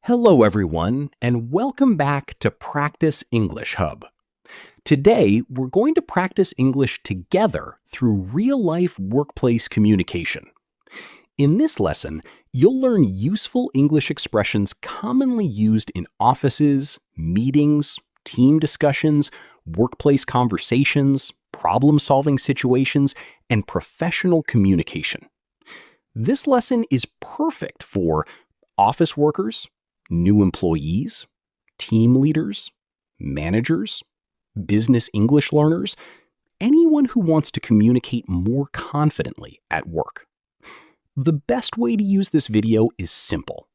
Hello, everyone, and welcome back to Practice English Hub. Today, we're going to practice English together through real-life workplace communication. In this lesson, you'll learn useful English expressions commonly used in offices, meetings, team discussions, workplace conversations, problem-solving situations, and professional communication. This lesson is perfect for office workers, new employees, team leaders, managers, business English learners, anyone who wants to communicate more confidently at work. The best way to use this video is simple.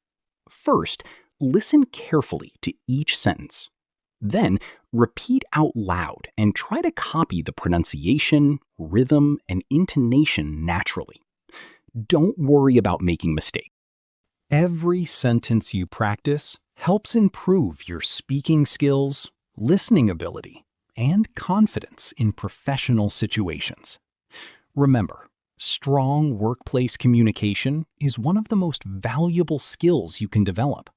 First, listen carefully to each sentence. Then, repeat out loud and try to copy the pronunciation, rhythm, and intonation naturally. Don't worry about making mistakes. Every sentence you practice helps improve your speaking skills, listening ability, and confidence in professional situations. Remember, strong workplace communication is one of the most valuable skills you can develop.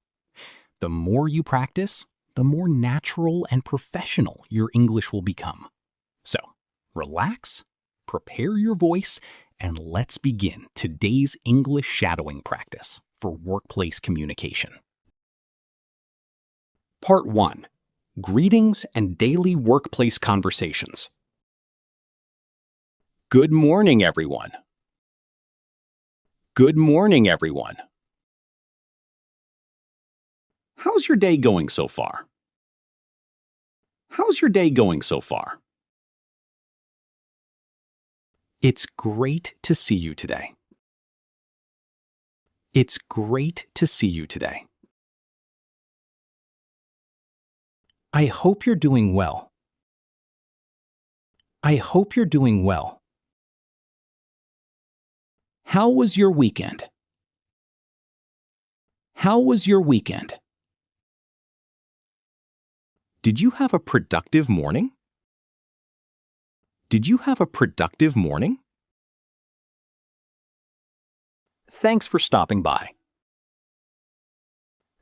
The more you practice, the more natural and professional your English will become. So, relax, prepare your voice, and let's begin today's English shadowing practice for workplace communication. Part 1. Greetings and daily workplace conversations. Good morning, everyone. Good morning, everyone. How's your day going so far? How's your day going so far? It's great to see you today. It's great to see you today. I hope you're doing well. I hope you're doing well. How was your weekend? How was your weekend? Did you have a productive morning? Did you have a productive morning? Thanks for stopping by.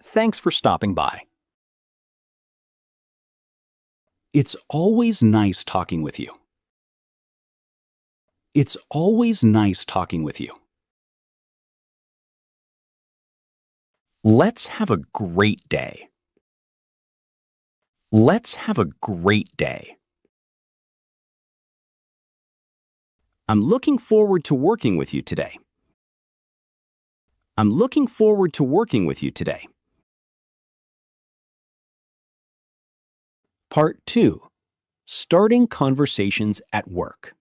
Thanks for stopping by. It's always nice talking with you. It's always nice talking with you. Let's have a great day. Let's have a great day. I'm looking forward to working with you today. I'm looking forward to working with you today. Part 2. Starting conversations at work.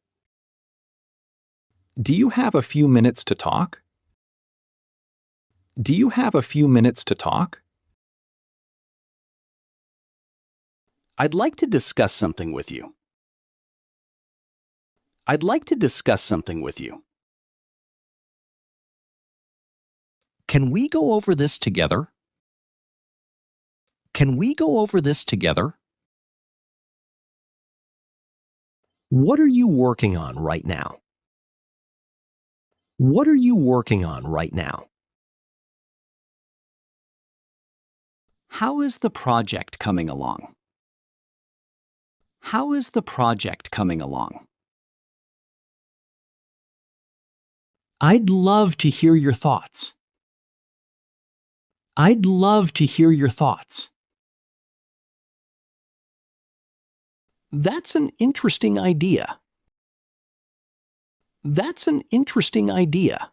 Do you have a few minutes to talk? Do you have a few minutes to talk? I'd like to discuss something with you. I'd like to discuss something with you. Can we go over this together? Can we go over this together? What are you working on right now? What are you working on right now? How is the project coming along? How is the project coming along? I'd love to hear your thoughts. I'd love to hear your thoughts. That's an interesting idea. That's an interesting idea.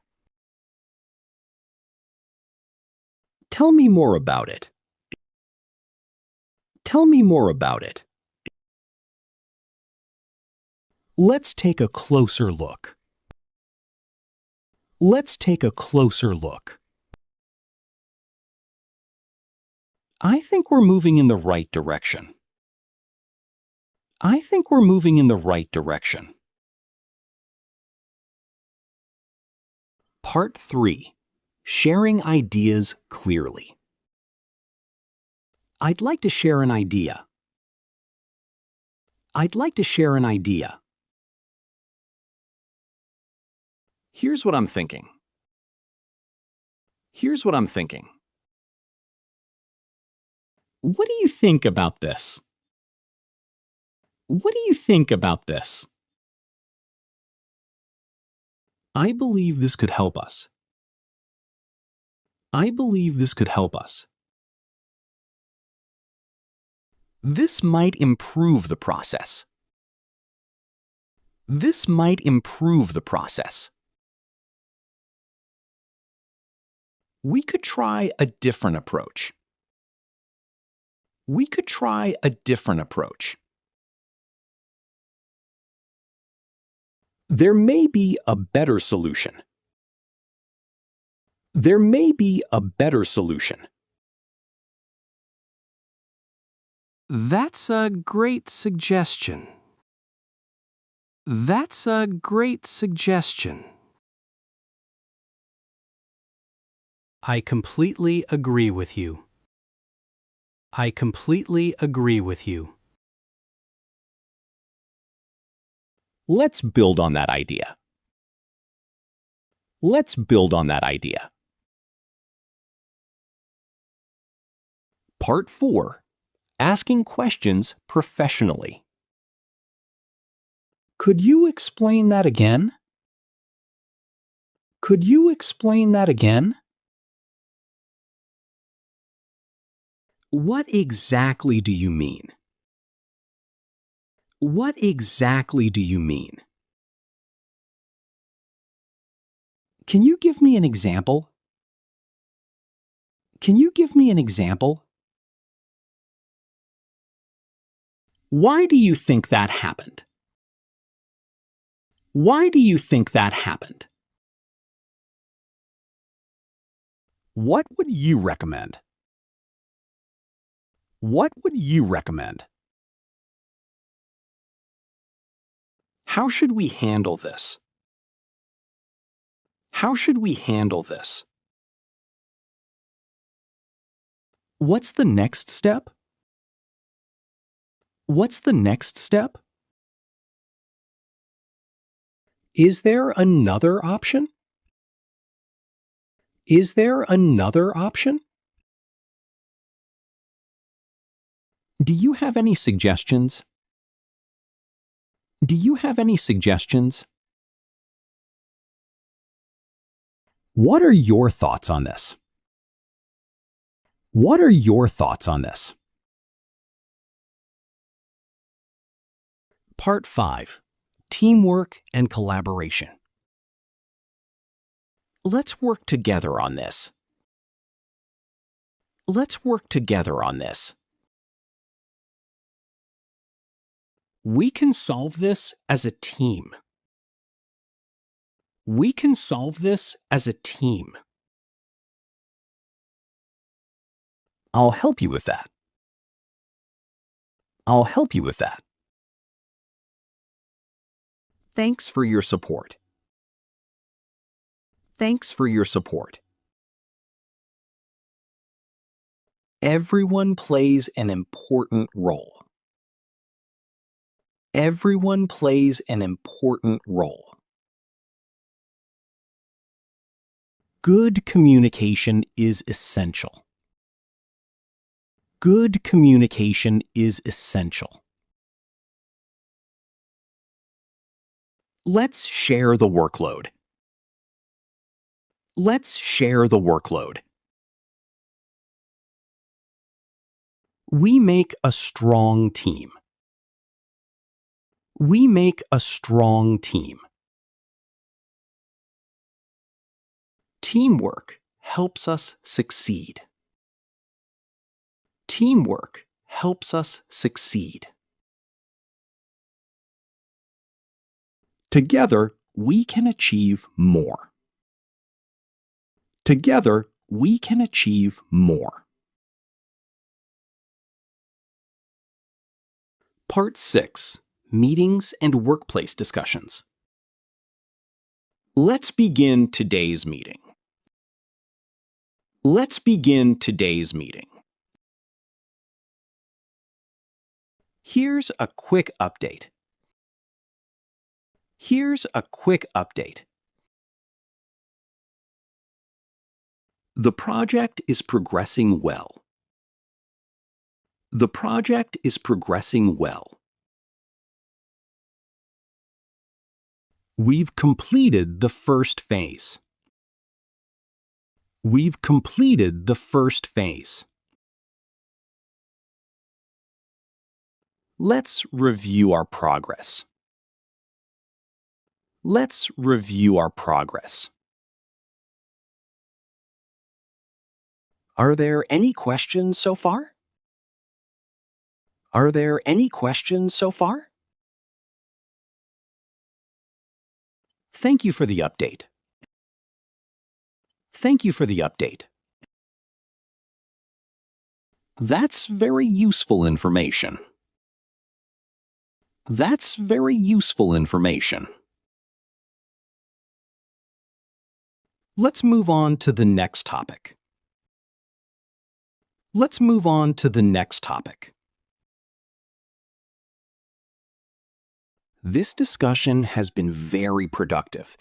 Tell me more about it. Tell me more about it. Let's take a closer look. Let's take a closer look. I think we're moving in the right direction. I think we're moving in the right direction. Part 3. Sharing ideas clearly. I'd like to share an idea. I'd like to share an idea. Here's what I'm thinking. Here's what I'm thinking. What do you think about this? What do you think about this? I believe this could help us. I believe this could help us. This might improve the process. This might improve the process. We could try a different approach. We could try a different approach. There may be a better solution. There may be a better solution. That's a great suggestion. That's a great suggestion. I completely agree with you. I completely agree with you. Let's build on that idea. Let's build on that idea. Part 4. Asking questions professionally. Could you explain that again? Could you explain that again? What exactly do you mean? What exactly do you mean? Can you give me an example? Can you give me an example? Why do you think that happened? Why do you think that happened? What would you recommend? What would you recommend? How should we handle this? How should we handle this? What's the next step? What's the next step? Is there another option? Is there another option? Do you have any suggestions? Do you have any suggestions? What are your thoughts on this? What are your thoughts on this? Part 5. Teamwork and collaboration. Let's work together on this. Let's work together on this. We can solve this as a team. We can solve this as a team. I'll help you with that. I'll help you with that. Thanks for your support. Thanks for your support. Everyone plays an important role. Everyone plays an important role. Good communication is essential. Good communication is essential. Let's share the workload. Let's share the workload. We make a strong team. We make a strong team. Teamwork helps us succeed. Teamwork helps us succeed. Together, we can achieve more. Together, we can achieve more. Part 6. Meetings and workplace discussions. Let's begin today's meeting. Let's begin today's meeting. Here's a quick update. Here's a quick update. The project is progressing well. The project is progressing well. We've completed the first phase. We've completed the first phase. Let's review our progress. Let's review our progress. Are there any questions so far? Are there any questions so far? Thank you for the update. Thank you for the update. That's very useful information. That's very useful information. Let's move on to the next topic. Let's move on to the next topic. This discussion has been very productive.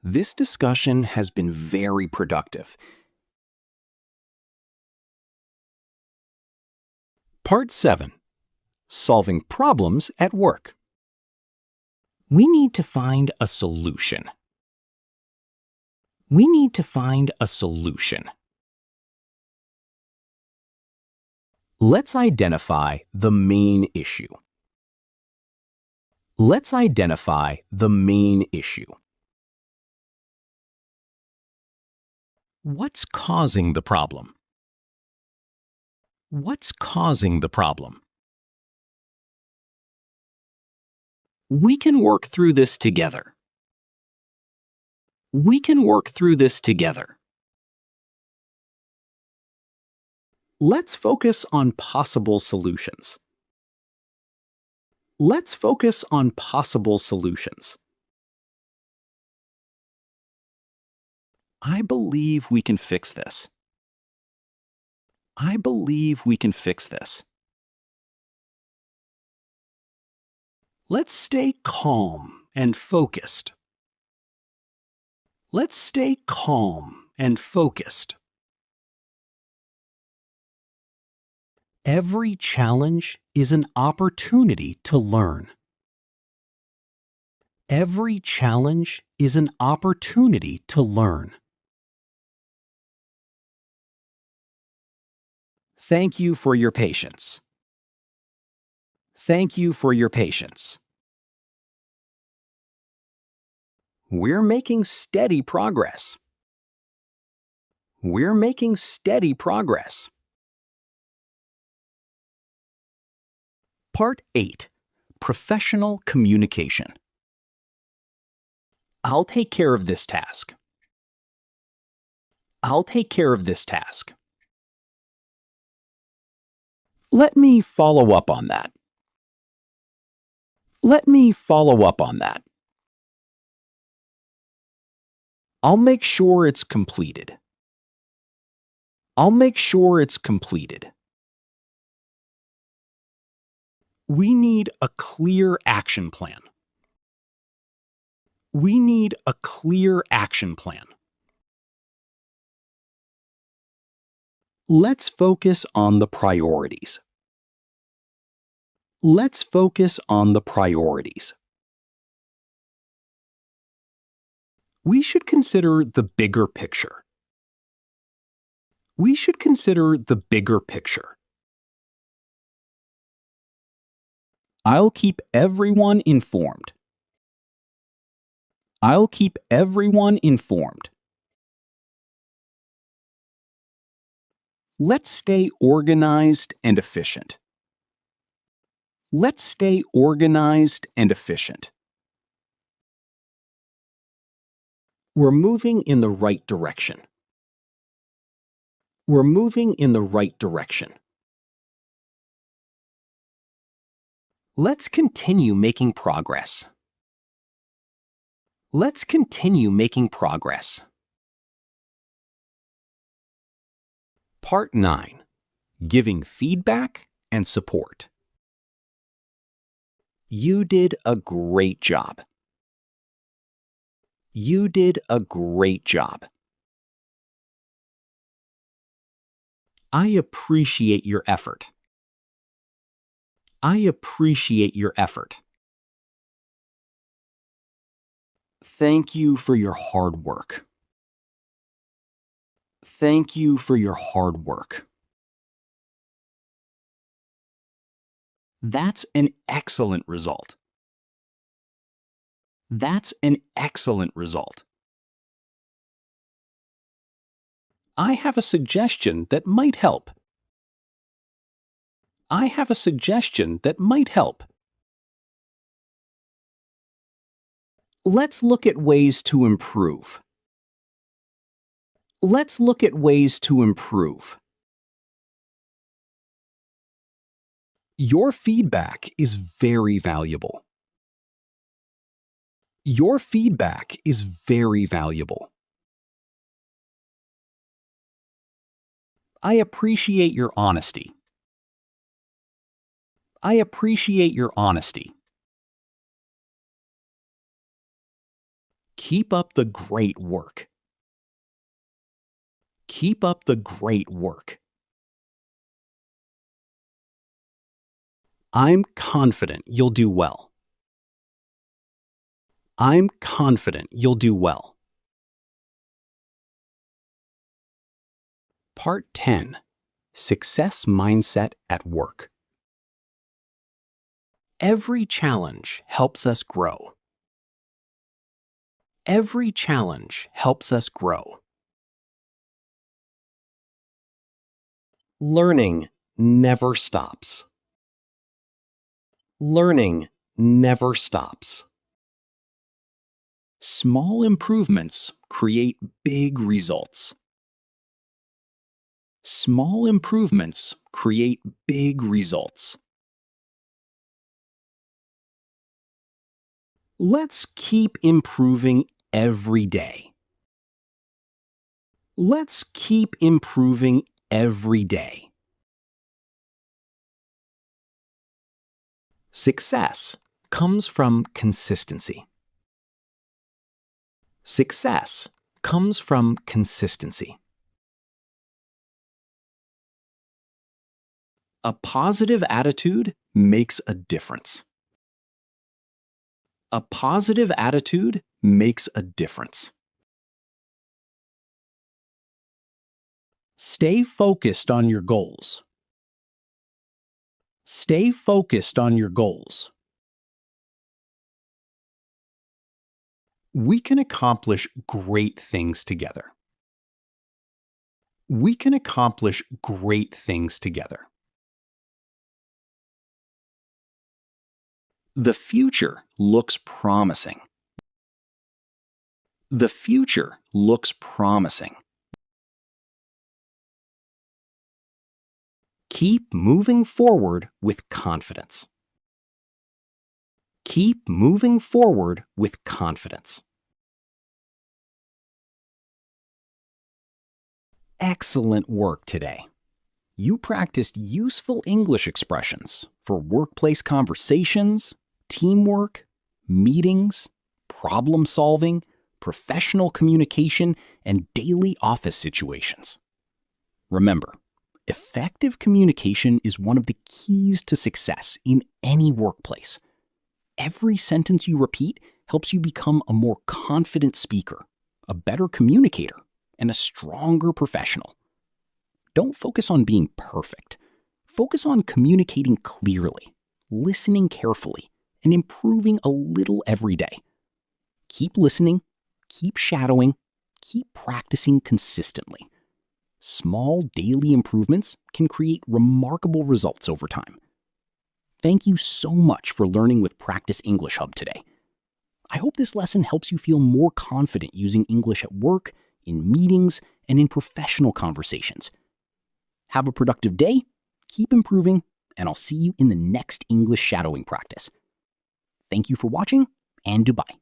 This discussion has been very productive. Part 7. Solving problems at work. We need to find a solution. We need to find a solution. Let's identify the main issue. Let's identify the main issue. What's causing the problem? What's causing the problem? We can work through this together. We can work through this together. Let's focus on possible solutions. Let's focus on possible solutions. I believe we can fix this. I believe we can fix this. Let's stay calm and focused. Let's stay calm and focused. Every challenge is an opportunity to learn. Every challenge is an opportunity to learn. Thank you for your patience. Thank you for your patience. We're making steady progress. We're making steady progress. Part 8. Professional communication. I'll take care of this task. I'll take care of this task. Let me follow up on that. Let me follow up on that. I'll make sure it's completed. I'll make sure it's completed. We need a clear action plan. We need a clear action plan. Let's focus on the priorities. Let's focus on the priorities. We should consider the bigger picture. We should consider the bigger picture. I'll keep everyone informed. I'll keep everyone informed. Let's stay organized and efficient. Let's stay organized and efficient. We're moving in the right direction. We're moving in the right direction. Let's continue making progress. Let's continue making progress. Part 9. Giving feedback and support. You did a great job. You did a great job. I appreciate your effort. I appreciate your effort. Thank you for your hard work. Thank you for your hard work. That's an excellent result. That's an excellent result. I have a suggestion that might help. I have a suggestion that might help. Let's look at ways to improve. Let's look at ways to improve. Your feedback is very valuable. Your feedback is very valuable. I appreciate your honesty. I appreciate your honesty. Keep up the great work. Keep up the great work. I'm confident you'll do well. I'm confident you'll do well. Part 10. Success Mindset at Work. Every challenge helps us grow. Every challenge helps us grow. Learning never stops. Learning never stops. Small improvements create big results. Small improvements create big results. Let's keep improving every day. Let's keep improving every day. Success comes from consistency. Success comes from consistency. A positive attitude makes a difference. A positive attitude makes a difference. Stay focused on your goals. Stay focused on your goals. We can accomplish great things together. We can accomplish great things together. The future looks promising. The future looks promising. Keep moving forward with confidence. Keep moving forward with confidence. Excellent work today. You practiced useful English expressions for workplace conversations, teamwork, meetings, problem solving, professional communication, and daily office situations. Remember, effective communication is one of the keys to success in any workplace. Every sentence you repeat helps you become a more confident speaker, a better communicator, and a stronger professional. Don't focus on being perfect. Focus on communicating clearly, listening carefully, and improving a little every day. Keep listening, keep shadowing, keep practicing consistently. Small daily improvements can create remarkable results over time. Thank you so much for learning with Practice English Hub today. I hope this lesson helps you feel more confident using English at work, in meetings, and in professional conversations. Have a productive day, keep improving, and I'll see you in the next English shadowing practice. Thank you for watching, and goodbye.